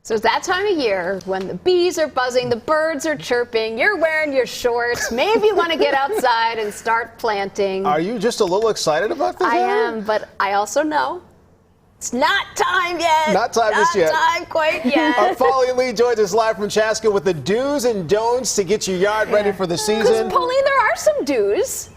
So it's that time of year when the bees are buzzing, the birds are chirping, you're wearing your shorts, maybe you want to get outside and start planting. Are you just a little excited about this? I am, but I also know it's not time yet. Not time just yet. Not time quite yet. Our Pauline Lee joins us live from Chaska with the do's and don'ts to get your yard ready for the season. Pauline, there are some do's.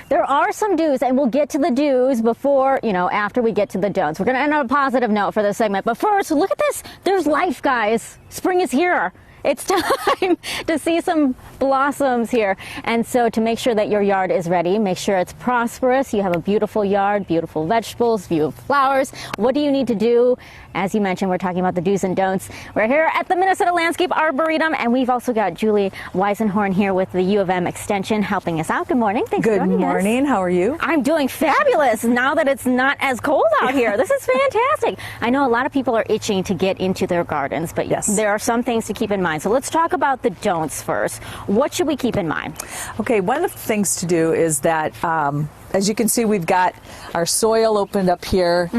There are some do's, and we'll get to the do's before, after we get to the don'ts. We're going to end on a positive note for this segment. But first, look at this. There's life, guys. Spring is here. It's time to see some blossoms here. And so to make sure that your yard is ready, make sure it's prosperous, you have a beautiful yard, beautiful vegetables, beautiful flowers. What do you need to do? As you mentioned, we're talking about the do's and don'ts. We're here at the Minnesota Landscape Arboretum, and we've also got Julie Weisenhorn here with the U of M Extension helping us out. Good morning. Thanks for joining us. Good morning. How are you? I'm doing fabulous now that it's not as cold out here. This is fantastic. I know a lot of people are itching to get into their gardens, but yes, there are some things to keep in mind. So let's talk about the don'ts first. What should we keep in mind? Okay, one of the things to do is that, as you can see, we've got our soil opened up here.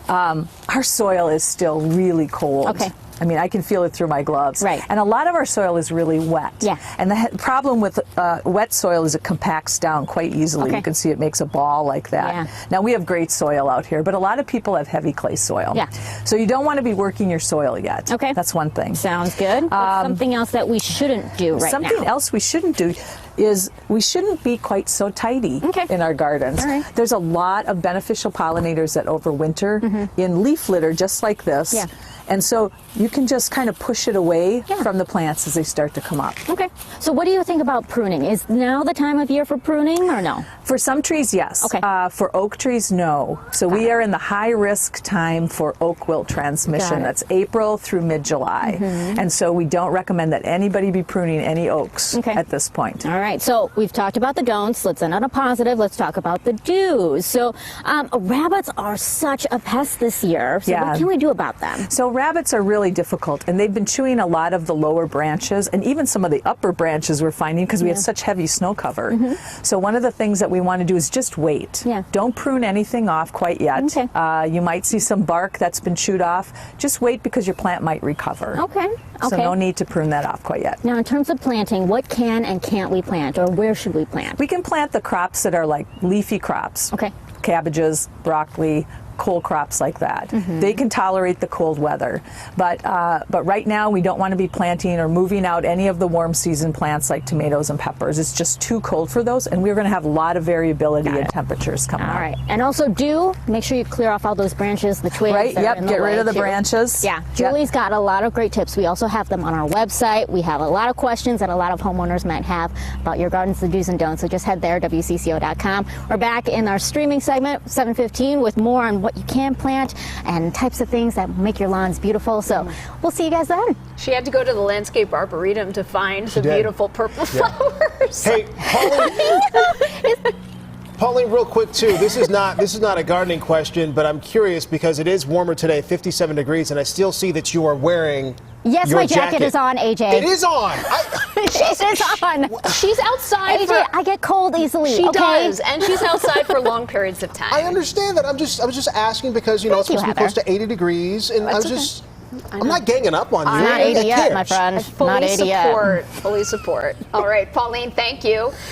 Our soil is still really cold. Okay. I mean, I can feel it through my gloves. Right. And a lot of our soil is really wet. Yeah. And the problem with wet soil is it compacts down quite easily. Okay. You can see it makes a ball like that. Yeah. Now, we have great soil out here, but a lot of people have heavy clay soil. Yeah. So you don't want to be working your soil yet. Okay. That's one thing. Sounds good. What's something else that we shouldn't do right now? Something else we shouldn't do is we shouldn't be quite so tidy in our gardens. All right. There's a lot of beneficial pollinators that overwinter in leaf litter just like this. Yeah. And so you can just kind of push it away from the plants as they start to come up. Okay. So what do you think about pruning? Is now the time of year for pruning or no? For some trees, yes. Okay. For oak trees, no. So we are in the high risk time for oak wilt transmission. That's April through mid-July. And so we don't recommend that anybody be pruning any oaks at this point. All right. So we've talked about the don'ts. Let's end on a positive. Let's talk about the do's. So rabbits are such a pest this year. So what can we do about them? So rabbits are really difficult, and they've been chewing a lot of the lower branches and even some of the upper branches we're finding because we have such heavy snow cover. So one of the things that we want to do is just wait. Don't prune anything off quite yet. Okay. You might see some bark that's been chewed off. Just wait because your plant might recover. Okay. So no need to prune that off quite yet. Now, in terms of planting, what can and can't we plant, or where should we plant? We can plant the crops that are like leafy crops. Okay. Cabbages, broccoli, cold crops like that. They can tolerate the cold weather. But right now we don't want to be planting or moving out any of the warm season plants like tomatoes and peppers. It's just too cold for those, and we're going to have a lot of variability in temperatures coming up. All right. And also make sure you clear off all those branches, the twigs. Right, that are in the get rid way of the too. branches. Yeah, Julie's got a lot of great tips. We also have them on our website. We have a lot of questions that a lot of homeowners might have about your gardens, the do's and don'ts. So just head there, WCCO.com. We're back in our streaming segment, 7:15, with more on what you can plant and types of things that make your lawns beautiful. So we'll see you guys then. She had to go to the Landscape Arboretum to find the beautiful purple flowers. Hey, Pauline, real quick too. This is not a gardening question, but I'm curious because it is warmer today, 57 degrees, and I still see that you are wearing. Yes, your my jacket is on, AJ. It is on. It is on. She's outside. AJ, I get cold easily. She does, and she's outside for long periods of time. I understand that. I was just asking because it's supposed to be close to 80 degrees, and I'm not ganging up on you. Not 80 yet, my friend. Not 80 yet. Fully support. All right, Pauline, thank you.